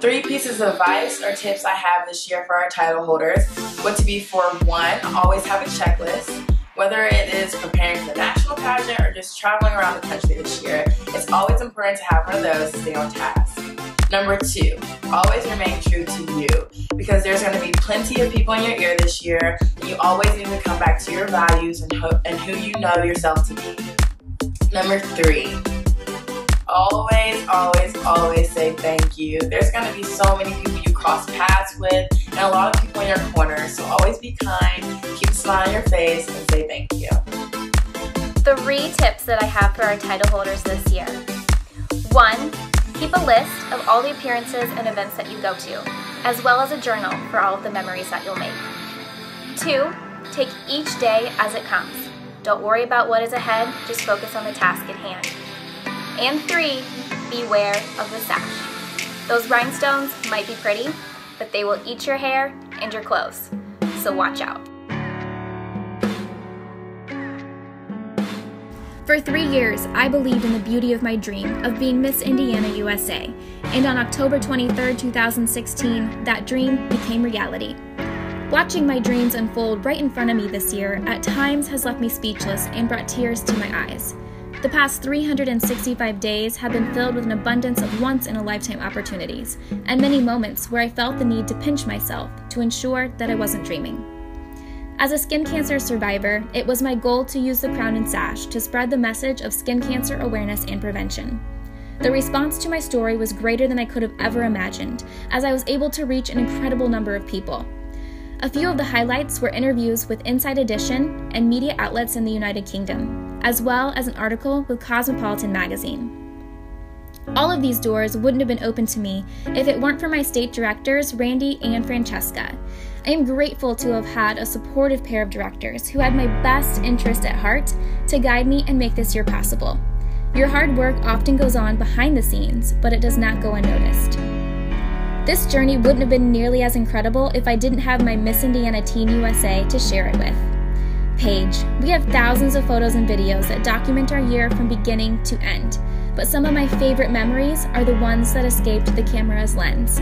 3 pieces of advice or tips I have this year for our title holders would to be for 1, always have a checklist. Whether it is preparing for the national pageant or just traveling around the country this year, it's always important to have one of those to stay on task. Number 2, always remain true to you, because there's going to be plenty of people in your ear this year, and you always need to come back to your values and who you know yourself to be. Number 3, always say thank you. There's going to be so many people you cross paths with and a lot of people in your corner, so always be kind, keep a smile on your face, and say thank you. 3 tips that I have for our title holders this year. 1, keep a list of all the appearances and events that you go to, as well as a journal for all of the memories that you'll make. 2, take each day as it comes. Don't worry about what is ahead, just focus on the task at hand. And 3, beware of the sash. Those rhinestones might be pretty, but they will eat your hair and your clothes, so watch out. For 3 years, I believed in the beauty of my dream of being Miss Indiana USA, and on October 23, 2016, that dream became reality. Watching my dreams unfold right in front of me this year at times has left me speechless and brought tears to my eyes. The past 365 days have been filled with an abundance of once-in-a-lifetime opportunities, and many moments where I felt the need to pinch myself to ensure that I wasn't dreaming. As a skin cancer survivor, it was my goal to use the crown and sash to spread the message of skin cancer awareness and prevention. The response to my story was greater than I could have ever imagined, as I was able to reach an incredible number of people. A few of the highlights were interviews with Inside Edition and media outlets in the United Kingdom, as well as an article with Cosmopolitan magazine. All of these doors wouldn't have been open to me if it weren't for my state directors, Randy and Francesca. I am grateful to have had a supportive pair of directors who had my best interest at heart to guide me and make this year possible. Your hard work often goes on behind the scenes, but it does not go unnoticed. This journey wouldn't have been nearly as incredible if I didn't have my Miss Indiana Teen USA to share it with. Paige, we have thousands of photos and videos that document our year from beginning to end, but some of my favorite memories are the ones that escaped the camera's lens.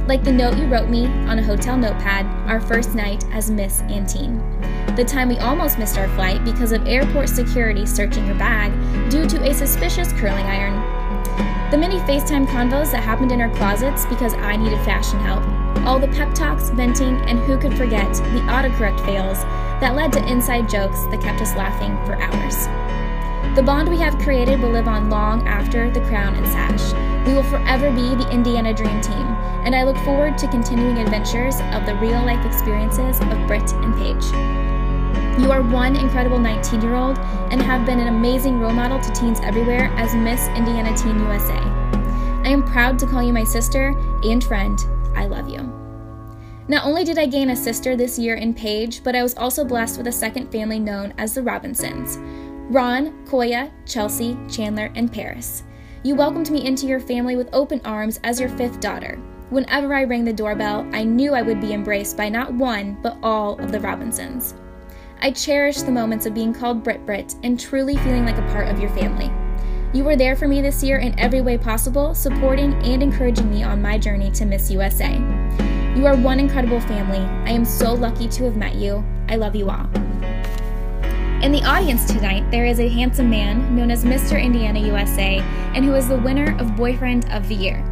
Like the note you wrote me on a hotel notepad our first night as Miss and Teen. The time we almost missed our flight because of airport security searching your bag due to a suspicious curling iron. The many FaceTime convos that happened in our closets because I needed fashion help. All the pep talks, venting, and who could forget the autocorrect fails that led to inside jokes that kept us laughing for hours. The bond we have created will live on long after the crown and sash. We will forever be the Indiana Dream Team, and I look forward to continuing adventures of the real-life experiences of Britt and Paige. You are one incredible 19-year-old and have been an amazing role model to teens everywhere as Miss Indiana Teen USA. I am proud to call you my sister and friend. I love you. Not only did I gain a sister this year in Paige, but I was also blessed with a second family known as the Robinsons. Ron, Koya, Chelsea, Chandler, and Paris. You welcomed me into your family with open arms as your 5th daughter. Whenever I rang the doorbell, I knew I would be embraced by not one, but all of the Robinsons. I cherish the moments of being called Brit and truly feeling like a part of your family. You were there for me this year in every way possible, supporting and encouraging me on my journey to Miss USA. You are one incredible family. I am so lucky to have met you. I love you all. In the audience tonight, there is a handsome man known as Mr. Indiana USA and who is the winner of Boyfriend of the Year.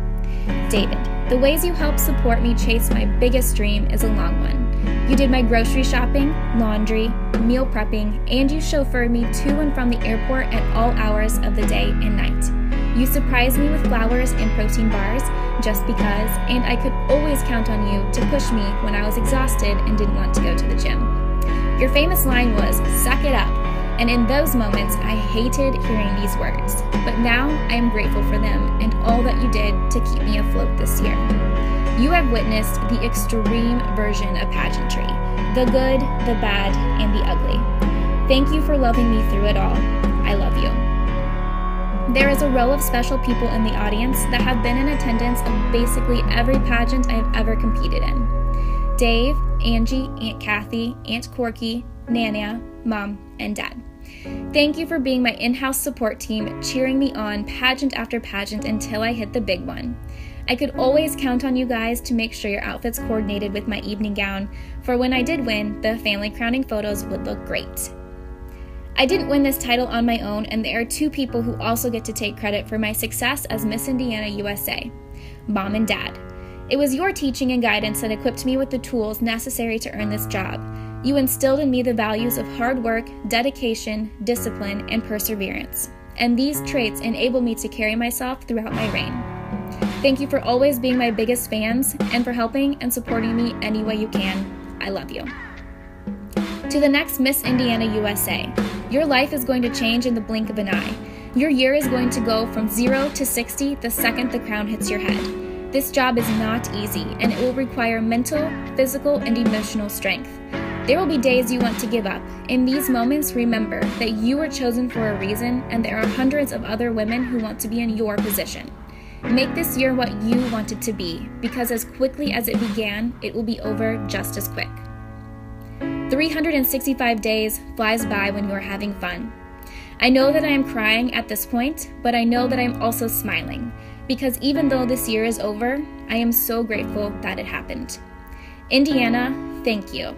David, the ways you help support me chase my biggest dream is a long one. You did my grocery shopping, laundry, meal prepping, and you chauffeured me to and from the airport at all hours of the day and night. You surprised me with flowers and protein bars just because, and I could always count on you to push me when I was exhausted and didn't want to go to the gym. Your famous line was, "Suck it up," and in those moments I hated hearing these words, but now I am grateful for them and all that you did to keep me afloat this year. You have witnessed the extreme version of pageantry, the good, the bad, and the ugly. Thank you for loving me through it all. I love you. There is a row of special people in the audience that have been in attendance of basically every pageant I have ever competed in. Dave, Angie, Aunt Kathy, Aunt Corky, Nana, Mom, and Dad. Thank you for being my in-house support team, cheering me on pageant after pageant until I hit the big one. I could always count on you guys to make sure your outfits coordinated with my evening gown, for when I did win, the family crowning photos would look great. I didn't win this title on my own, and there are two people who also get to take credit for my success as Miss Indiana USA: Mom and Dad. It was your teaching and guidance that equipped me with the tools necessary to earn this job. You instilled in me the values of hard work, dedication, discipline, and perseverance. And these traits enable me to carry myself throughout my reign. Thank you for always being my biggest fans and for helping and supporting me any way you can. I love you. To the next Miss Indiana USA, your life is going to change in the blink of an eye. Your year is going to go from 0 to 60 the second the crown hits your head. This job is not easy, and it will require mental, physical, and emotional strength. There will be days you want to give up. In these moments, remember that you were chosen for a reason, and there are hundreds of other women who want to be in your position. Make this year what you want it to be, because as quickly as it began, it will be over just as quick. 365 days flies by when you are having fun. I know that I am crying at this point, but I know that I am also smiling, because even though this year is over, I am so grateful that it happened. Indiana, thank you.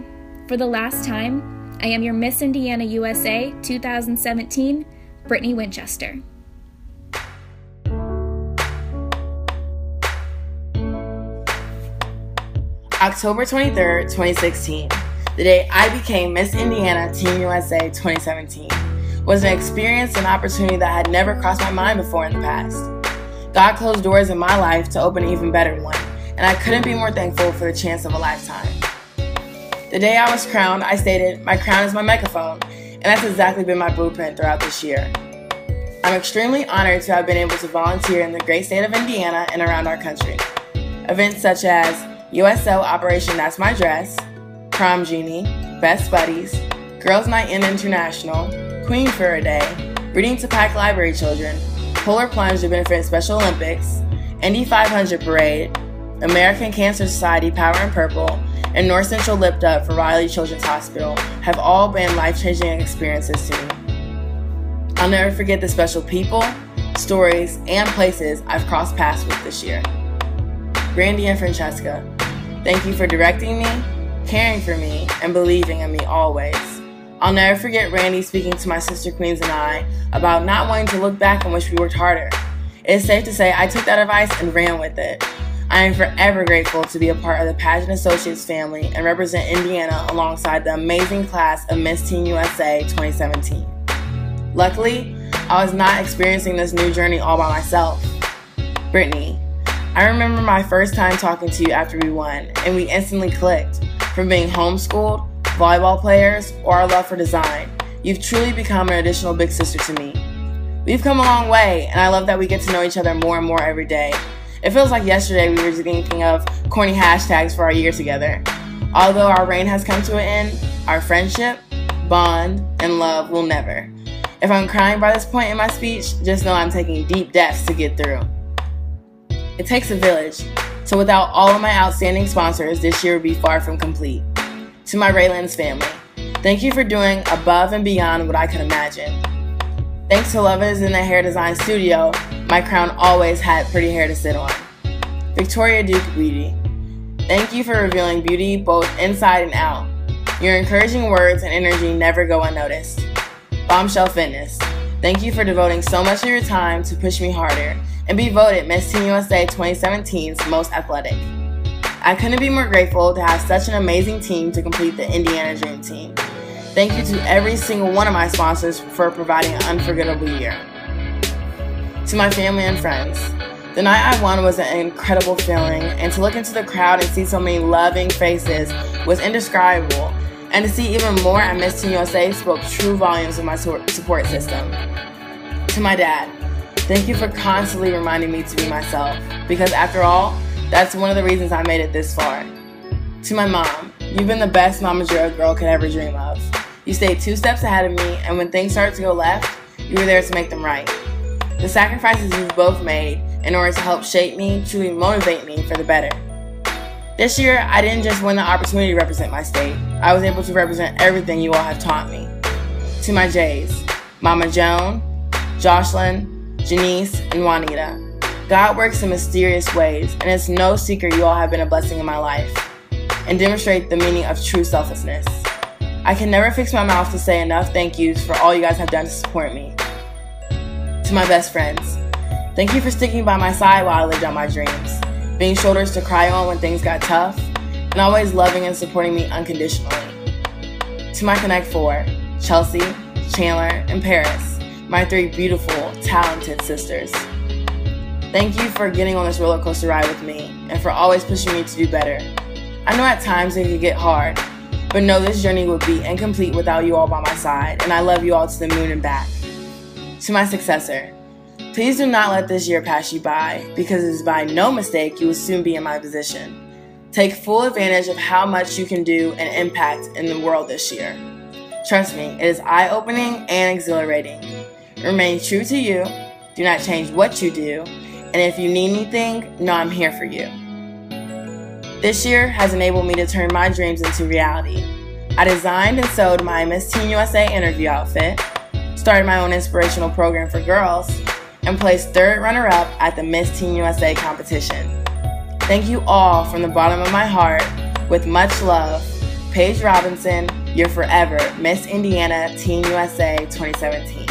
For the last time, I am your Miss Indiana USA 2017, Brittany Winchester. October 23rd, 2016, the day I became Miss Indiana Team USA 2017, was an experience and opportunity that had never crossed my mind before in the past. God closed doors in my life to open an even better one, and I couldn't be more thankful for the chance of a lifetime. The day I was crowned, I stated, "My crown is my megaphone," and that's exactly been my blueprint throughout this year. I'm extremely honored to have been able to volunteer in the great state of Indiana and around our country. Events such as USO Operation That's My Dress, Prom Genie, Best Buddies, Girls Night In International, Queen for a Day, Reading to Pack Library Children, Polar Plunge to benefit Special Olympics, Indy 500 Parade, American Cancer Society Power in Purple, and North Central Lipped Up for Riley Children's Hospital have all been life-changing experiences to me. I'll never forget the special people, stories, and places I've crossed paths with this year. Brandy and Francesca, thank you for directing me, caring for me, and believing in me always. I'll never forget Randy speaking to my sister queens and I about not wanting to look back and wish we worked harder. It is safe to say I took that advice and ran with it. I am forever grateful to be a part of the Pageant Associates family and represent Indiana alongside the amazing class of Miss Teen USA 2017. Luckily, I was not experiencing this new journey all by myself. Brittany, I remember my first time talking to you after we won, and we instantly clicked. From being homeschooled, volleyball players, or our love for design, you've truly become an additional big sister to me. We've come a long way, and I love that we get to know each other more and more every day. It feels like yesterday we were thinking of corny hashtags for our year together. Although our reign has come to an end, our friendship, bond, and love will never. If I'm crying by this point in my speech, just know I'm taking deep depths to get through. It takes a village, so without all of my outstanding sponsors, this year would be far from complete. To my Raylan's family, thank you for doing above and beyond what I could imagine. Thanks to Lovers in the Hair Design Studio, my crown always had pretty hair to sit on. Victoria Duke Beauty, thank you for revealing beauty both inside and out. Your encouraging words and energy never go unnoticed. Bombshell Fitness, thank you for devoting so much of your time to push me harder and be voted Miss Teen USA 2017's most athletic. I couldn't be more grateful to have such an amazing team to complete the Indiana Dream Team. Thank you to every single one of my sponsors for providing an unforgettable year. To my family and friends, the night I won was an incredible feeling, and to look into the crowd and see so many loving faces was indescribable, and to see even more at Miss Teen USA spoke true volumes of my support system. To my dad, thank you for constantly reminding me to be myself, because after all, that's one of the reasons I made it this far. To my mom, you've been the best momager a girl could ever dream of. You stayed 2 steps ahead of me, and when things started to go left, you were there to make them right. The sacrifices you've both made in order to help shape me truly motivate me for the better. This year, I didn't just win the opportunity to represent my state. I was able to represent everything you all have taught me. To my Jays, Mama Joan, Jocelyn, Janice, and Juanita, God works in mysterious ways, and it's no secret you all have been a blessing in my life and demonstrate the meaning of true selflessness. I can never fix my mouth to say enough thank yous for all you guys have done to support me. To my best friends, thank you for sticking by my side while I lived out my dreams, being shoulders to cry on when things got tough, and always loving and supporting me unconditionally. To my Connect Four, Chelsea, Chandler, and Paris, my 3 beautiful, talented sisters. Thank you for getting on this roller coaster ride with me and for always pushing me to do better. I know at times it could get hard, but know this journey would be incomplete without you all by my side, and I love you all to the moon and back. To my successor, please do not let this year pass you by, because it is by no mistake you will soon be in my position. Take full advantage of how much you can do and impact in the world this year. Trust me, it is eye-opening and exhilarating. Remain true to you, do not change what you do, and if you need anything, know I'm here for you. This year has enabled me to turn my dreams into reality. I designed and sewed my Miss Teen USA interview outfit, started my own inspirational program for girls, and placed 3rd runner-up at the Miss Teen USA competition. Thank you all from the bottom of my heart. With much love, Paige Robinson, your forever Miss Indiana Teen USA 2017.